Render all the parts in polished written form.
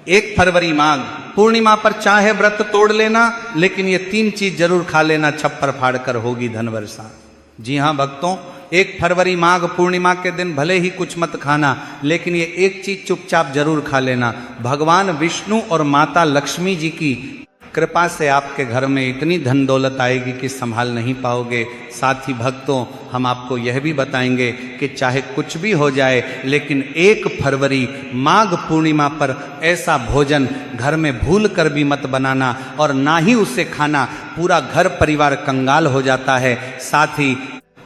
1 फरवरी माघ पूर्णिमा पर चाहे व्रत तोड़ लेना, लेकिन ये 3 चीज जरूर खा लेना, छप्पर फाड़ कर होगी धन वर्षा। जी हाँ भक्तों, 1 फरवरी माघ पूर्णिमा के दिन भले ही कुछ मत खाना, लेकिन ये एक चीज चुपचाप जरूर खा लेना। भगवान विष्णु और माता लक्ष्मी जी की कृपा से आपके घर में इतनी धन दौलत आएगी कि संभाल नहीं पाओगे। साथ ही भक्तों, हम आपको यह भी बताएंगे कि चाहे कुछ भी हो जाए, लेकिन 1 फरवरी माघ पूर्णिमा पर ऐसा भोजन घर में भूल कर भी मत बनाना, और ना ही उसे खाना, पूरा घर परिवार कंगाल हो जाता है। साथ ही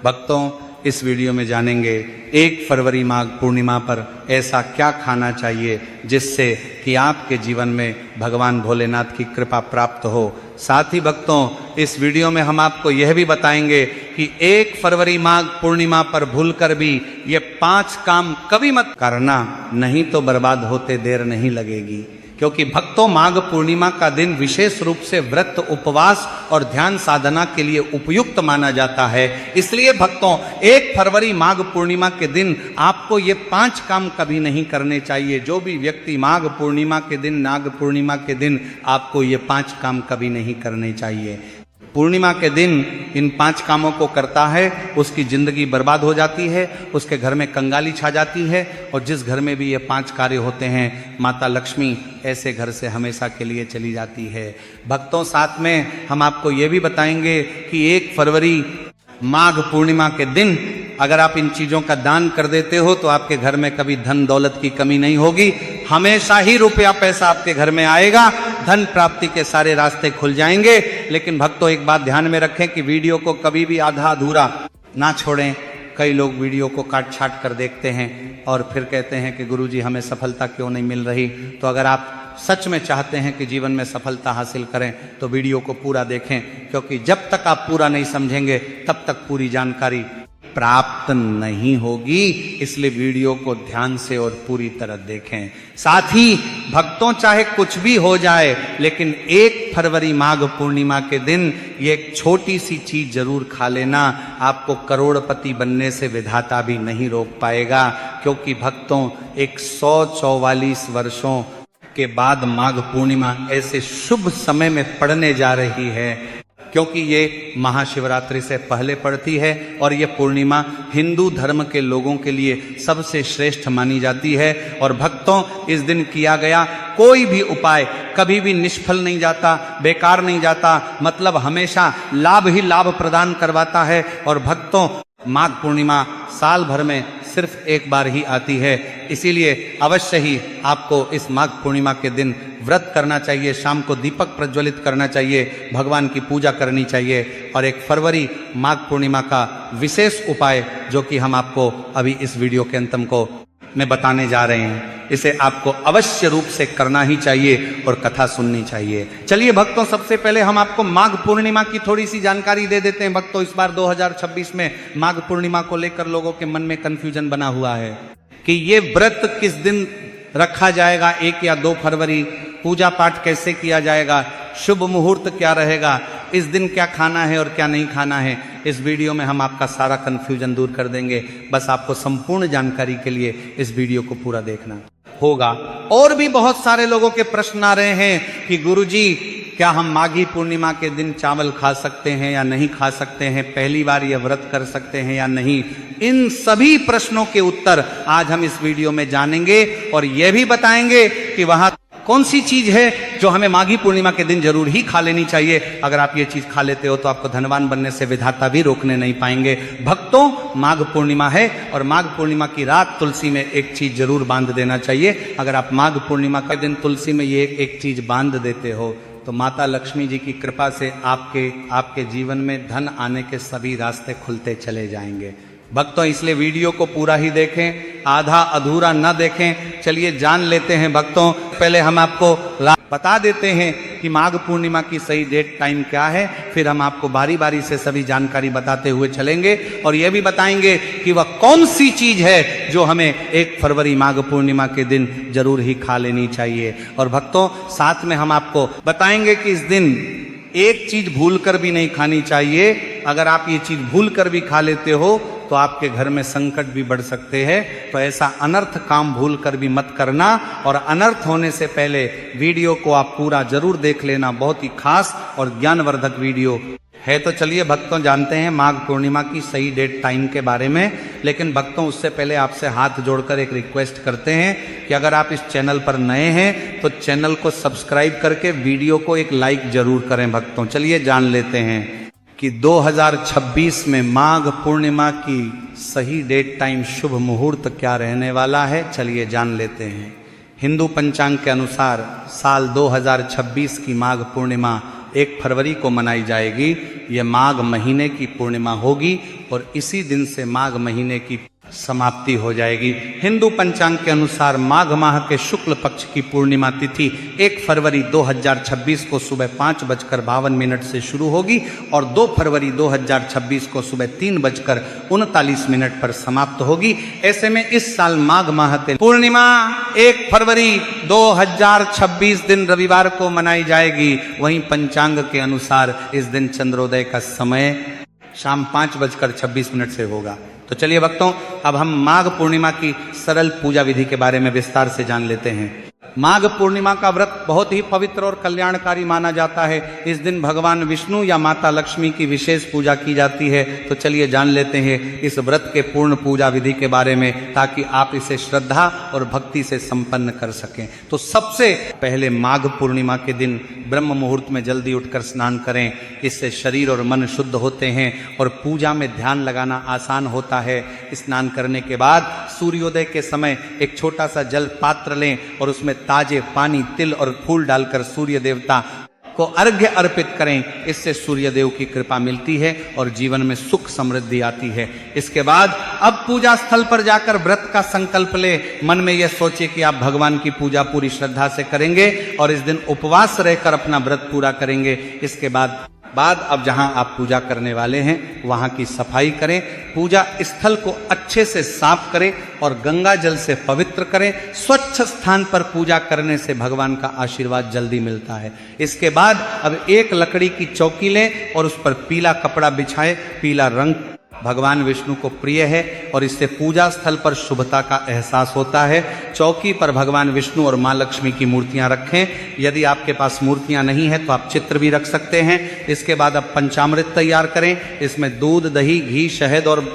भक्तों, इस वीडियो में जानेंगे 1 फरवरी माघ पूर्णिमा पर ऐसा क्या खाना चाहिए जिससे कि आपके जीवन में भगवान भोलेनाथ की कृपा प्राप्त हो। साथ ही भक्तों, इस वीडियो में हम आपको यह भी बताएंगे कि 1 फरवरी माघ पूर्णिमा पर भूलकर भी ये 5 काम कभी मत करना, नहीं तो बर्बाद होते देर नहीं लगेगी। क्योंकि भक्तों, माघ पूर्णिमा का दिन विशेष रूप से व्रत, उपवास और ध्यान साधना के लिए उपयुक्त माना जाता है। इसलिए भक्तों, 1 फरवरी माघ पूर्णिमा के दिन आपको ये 5 काम कभी नहीं करने चाहिए। जो भी व्यक्ति माघ पूर्णिमा के दिन, नाग पूर्णिमा के दिन, आपको ये 5 काम कभी नहीं करने चाहिए। पूर्णिमा के दिन इन 5 कामों को करता है, उसकी जिंदगी बर्बाद हो जाती है, उसके घर में कंगाली छा जाती है, और जिस घर में भी ये 5 कार्य होते हैं, माता लक्ष्मी ऐसे घर से हमेशा के लिए चली जाती है। भक्तों, साथ में हम आपको ये भी बताएंगे कि 1 फरवरी माघ पूर्णिमा के दिन अगर आप इन चीजों का दान कर देते हो तो आपके घर में कभी धन दौलत की कमी नहीं होगी, हमेशा ही रुपया पैसा आपके घर में आएगा, धन प्राप्ति के सारे रास्ते खुल जाएंगे। लेकिन भक्तों, एक बात ध्यान में रखें कि वीडियो को कभी भी आधा अधूरा ना छोड़ें। कई लोग वीडियो को काट छाट कर देखते हैं और फिर कहते हैं कि गुरुजी हमें सफलता क्यों नहीं मिल रही। तो अगर आप सच में चाहते हैं कि जीवन में सफलता हासिल करें तो वीडियो को पूरा देखें, क्योंकि जब तक आप पूरा नहीं समझेंगे तब तक पूरी जानकारी प्राप्त नहीं होगी। इसलिए वीडियो को ध्यान से और पूरी तरह देखें। साथ ही भक्तों, चाहे कुछ भी हो जाए, लेकिन 1 फरवरी माघ पूर्णिमा के दिन ये एक छोटी सी चीज जरूर खा लेना। आपको करोड़पति बनने से विधाता भी नहीं रोक पाएगा, क्योंकि भक्तों, 144 वर्षों के बाद माघ पूर्णिमा ऐसे शुभ समय में पड़ने जा रही है, क्योंकि ये महाशिवरात्रि से पहले पड़ती है और ये पूर्णिमा हिंदू धर्म के लोगों के लिए सबसे श्रेष्ठ मानी जाती है। और भक्तों, इस दिन किया गया कोई भी उपाय कभी भी निष्फल नहीं जाता, बेकार नहीं जाता, मतलब हमेशा लाभ ही लाभ प्रदान करवाता है। और भक्तों, माघ पूर्णिमा साल भर में सिर्फ एक बार ही आती है, इसीलिए अवश्य ही आपको इस माघ पूर्णिमा के दिन व्रत करना चाहिए, शाम को दीपक प्रज्वलित करना चाहिए, भगवान की पूजा करनी चाहिए। और 1 फरवरी माघ पूर्णिमा का विशेष उपाय जो कि हम आपको अभी इस वीडियो के अंतम को में बताने जा रहे हैं, इसे आपको अवश्य रूप से करना ही चाहिए और कथा सुननी चाहिए। चलिए भक्तों, सबसे पहले हम आपको माघ पूर्णिमा की थोड़ी सी जानकारी दे देते हैं। भक्तों, इस बार 2026 में माघ पूर्णिमा को लेकर लोगों के मन में कंफ्यूजन बना हुआ है कि ये व्रत किस दिन रखा जाएगा, 1 या 2 फरवरी, पूजा पाठ कैसे किया जाएगा, शुभ मुहूर्त क्या रहेगा, इस दिन क्या खाना है और क्या नहीं खाना है। इस वीडियो में हम आपका सारा कंफ्यूजन दूर कर देंगे। बस आपको संपूर्ण जानकारी के लिए इस वीडियो को पूरा देखना होगा। और भी बहुत सारे लोगों के प्रश्न आ रहे हैं कि गुरुजी, क्या हम माघी पूर्णिमा के दिन चावल खा सकते हैं या नहीं खा सकते हैं, पहली बार यह व्रत कर सकते हैं या नहीं। इन सभी प्रश्नों के उत्तर आज हम इस वीडियो में जानेंगे और यह भी बताएंगे कि वहां कौन सी चीज है जो हमें माघी पूर्णिमा के दिन जरूर ही खा लेनी चाहिए। अगर आप ये चीज खा लेते हो तो आपको धनवान बनने से विधाता भी रोकने नहीं पाएंगे। भक्तों, माघ पूर्णिमा है और माघ पूर्णिमा की रात तुलसी में एक चीज जरूर बांध देना चाहिए। अगर आप माघ पूर्णिमा के दिन तुलसी में ये एक चीज बांध देते हो तो माता लक्ष्मी जी की कृपा से आपके जीवन में धन आने के सभी रास्ते खुलते चले जाएंगे। भक्तों, इसलिए वीडियो को पूरा ही देखें, आधा अधूरा न देखें। चलिए जान लेते हैं भक्तों। पहले हम आपको बता देते हैं कि माघ पूर्णिमा की सही डेट टाइम क्या है, फिर हम आपको बारी बारी से सभी जानकारी बताते हुए चलेंगे और यह भी बताएंगे कि वह कौन सी चीज है जो हमें 1 फरवरी माघ पूर्णिमा के दिन जरूर ही खा लेनी चाहिए। और भक्तों, साथ में हम आपको बताएंगे कि इस दिन एक चीज भूल कर भी नहीं खानी चाहिए। अगर आप ये चीज भूल कर भी खा लेते हो तो आपके घर में संकट भी बढ़ सकते हैं। तो ऐसा अनर्थ काम भूल कर भी मत करना, और अनर्थ होने से पहले वीडियो को आप पूरा जरूर देख लेना। बहुत ही खास और ज्ञानवर्धक वीडियो है। तो चलिए भक्तों, जानते हैं माघ पूर्णिमा की सही डेट टाइम के बारे में। लेकिन भक्तों, उससे पहले आपसे हाथ जोड़कर एक रिक्वेस्ट करते हैं कि अगर आप इस चैनल पर नए हैं तो चैनल को सब्सक्राइब करके वीडियो को एक लाइक जरूर करें। भक्तों, चलिए जान लेते हैं कि 2026 में माघ पूर्णिमा की सही डेट टाइम शुभ मुहूर्त क्या रहने वाला है। चलिए जान लेते हैं। हिंदू पंचांग के अनुसार साल 2026 की माघ पूर्णिमा 1 फरवरी को मनाई जाएगी। यह माघ महीने की पूर्णिमा होगी और इसी दिन से माघ महीने की समाप्ति हो जाएगी। हिंदू पंचांग के अनुसार माघ माह के शुक्ल पक्ष की पूर्णिमा तिथि 1 फरवरी 2026 को सुबह 5:52 से शुरू होगी और 2 फरवरी 2026 को सुबह 3:39 पर समाप्त होगी। ऐसे में इस साल माघ माह के पूर्णिमा 1 फरवरी 2026 दिन रविवार को मनाई जाएगी। वहीं पंचांग के अनुसार इस दिन चंद्रोदय का समय शाम 5:26 से होगा। तो चलिए भक्तों, अब हम माघ पूर्णिमा की सरल पूजा विधि के बारे में विस्तार से जान लेते हैं। माघ पूर्णिमा का व्रत बहुत ही पवित्र और कल्याणकारी माना जाता है। इस दिन भगवान विष्णु या माता लक्ष्मी की विशेष पूजा की जाती है। तो चलिए जान लेते हैं इस व्रत के पूर्ण पूजा विधि के बारे में, ताकि आप इसे श्रद्धा और भक्ति से संपन्न कर सकें। तो सबसे पहले माघ पूर्णिमा के दिन ब्रह्म मुहूर्त में जल्दी उठकर स्नान करें। इससे शरीर और मन शुद्ध होते हैं और पूजा में ध्यान लगाना आसान होता है। स्नान करने के बाद सूर्योदय के समय एक छोटा सा जल पात्र लें और उसमें ताजे पानी, तिल और फूल डालकर सूर्य देवता को अर्घ्य अर्पित करें। इससे सूर्य देव की कृपा मिलती है और जीवन में सुख समृद्धि आती है। इसके बाद अब पूजा स्थल पर जाकर व्रत का संकल्प ले। मन में यह सोचिए कि आप भगवान की पूजा पूरी श्रद्धा से करेंगे और इस दिन उपवास रहकर अपना व्रत पूरा करेंगे। इसके बाद अब जहां आप पूजा करने वाले हैं वहां की सफाई करें। पूजा स्थल को अच्छे से साफ करें और गंगा जल से पवित्र करें। स्वच्छ स्थान पर पूजा करने से भगवान का आशीर्वाद जल्दी मिलता है। इसके बाद अब एक लकड़ी की चौकी लें और उस पर पीला कपड़ा बिछाएं। पीला रंग भगवान विष्णु को प्रिय है और इससे पूजा स्थल पर शुभता का एहसास होता है। चौकी पर भगवान विष्णु और माँ लक्ष्मी की मूर्तियां रखें। यदि आपके पास मूर्तियां नहीं है तो आप चित्र भी रख सकते हैं। इसके बाद आप पंचामृत तैयार करें। इसमें दूध, दही, घी, शहद और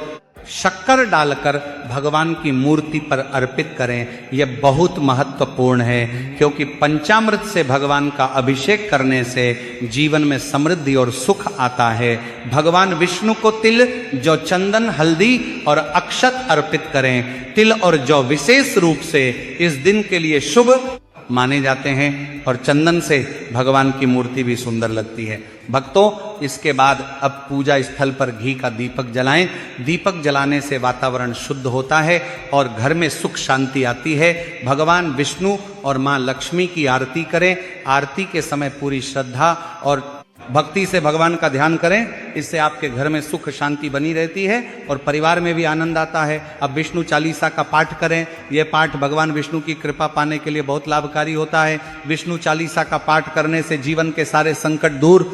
शक्कर डालकर भगवान की मूर्ति पर अर्पित करें। यह बहुत महत्वपूर्ण है, क्योंकि पंचामृत से भगवान का अभिषेक करने से जीवन में समृद्धि और सुख आता है। भगवान विष्णु को तिल, जौ, चंदन, हल्दी और अक्षत अर्पित करें। तिल और जौ विशेष रूप से इस दिन के लिए शुभ माने जाते हैं और चंदन से भगवान की मूर्ति भी सुंदर लगती है। भक्तों, इसके बाद अब पूजा स्थल पर घी का दीपक जलाएं। दीपक जलाने से वातावरण शुद्ध होता है और घर में सुख शांति आती है। भगवान विष्णु और माँ लक्ष्मी की आरती करें। आरती के समय पूरी श्रद्धा और भक्ति से भगवान का ध्यान करें। इससे आपके घर में सुख शांति बनी रहती है और परिवार में भी आनंद आता है। अब विष्णु चालीसा का पाठ करें। यह पाठ भगवान विष्णु की कृपा पाने के लिए बहुत लाभकारी होता है। विष्णु चालीसा का पाठ करने से जीवन के सारे संकट दूर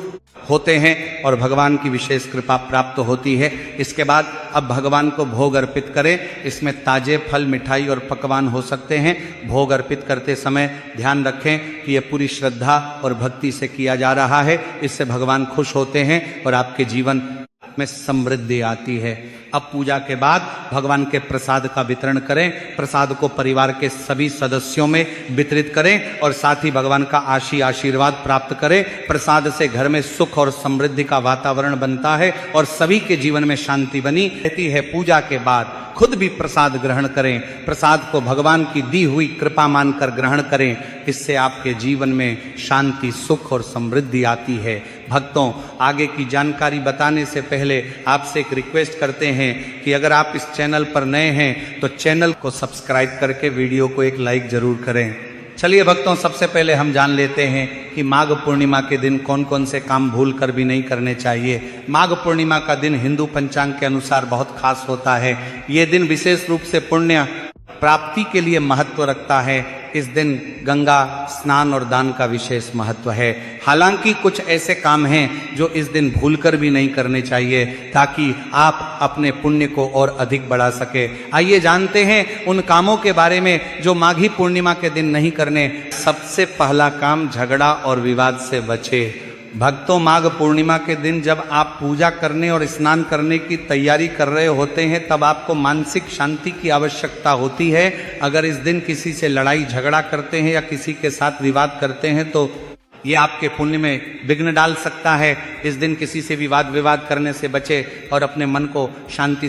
होते हैं और भगवान की विशेष कृपा प्राप्त होती है। इसके बाद अब भगवान को भोग अर्पित करें। इसमें ताजे फल, मिठाई और पकवान हो सकते हैं। भोग अर्पित करते समय ध्यान रखें कि यह पूरी श्रद्धा और भक्ति से किया जा रहा है। इससे भगवान खुश होते हैं और आपके जीवन में समृद्धि आती है। अब पूजा के बाद भगवान के प्रसाद का वितरण करें। प्रसाद को परिवार के सभी सदस्यों में वितरित करें और साथ ही भगवान का आशीर्वाद प्राप्त करें। प्रसाद से घर में सुख और समृद्धि का वातावरण बनता है और सभी के जीवन में शांति बनी रहती है। पूजा के बाद खुद भी प्रसाद ग्रहण करें। प्रसाद को भगवान की दी हुई कृपा मानकर ग्रहण करें। इससे आपके जीवन में शांति, सुख और समृद्धि आती है। भक्तों, आगे की जानकारी बताने से पहले आपसे एक रिक्वेस्ट करते हैं कि अगर आप इस चैनल पर नए हैं तो चैनल को सब्सक्राइब करके वीडियो को एक लाइक जरूर करें। चलिए भक्तों, सबसे पहले हम जान लेते हैं कि माघ पूर्णिमा के दिन कौन कौन से काम भूल कर भी नहीं करने चाहिए। माघ पूर्णिमा का दिन हिंदू पंचांग के अनुसार बहुत खास होता है। ये दिन विशेष रूप से पुण्य प्राप्ति के लिए महत्व रखता है। इस दिन गंगा स्नान और दान का विशेष महत्व है। हालांकि कुछ ऐसे काम हैं जो इस दिन भूलकर भी नहीं करने चाहिए ताकि आप अपने पुण्य को और अधिक बढ़ा सके। आइए जानते हैं उन कामों के बारे में जो माघी पूर्णिमा के दिन नहीं करने। सबसे पहला काम, झगड़ा और विवाद से बचे। भक्तों, माघ पूर्णिमा के दिन जब आप पूजा करने और स्नान करने की तैयारी कर रहे होते हैं तब आपको मानसिक शांति की आवश्यकता होती है। अगर इस दिन किसी से लड़ाई झगड़ा करते हैं या किसी के साथ विवाद करते हैं तो ये आपके पुण्य में विघ्न डाल सकता है। इस दिन किसी से विवाद करने से बचे और अपने मन को शांति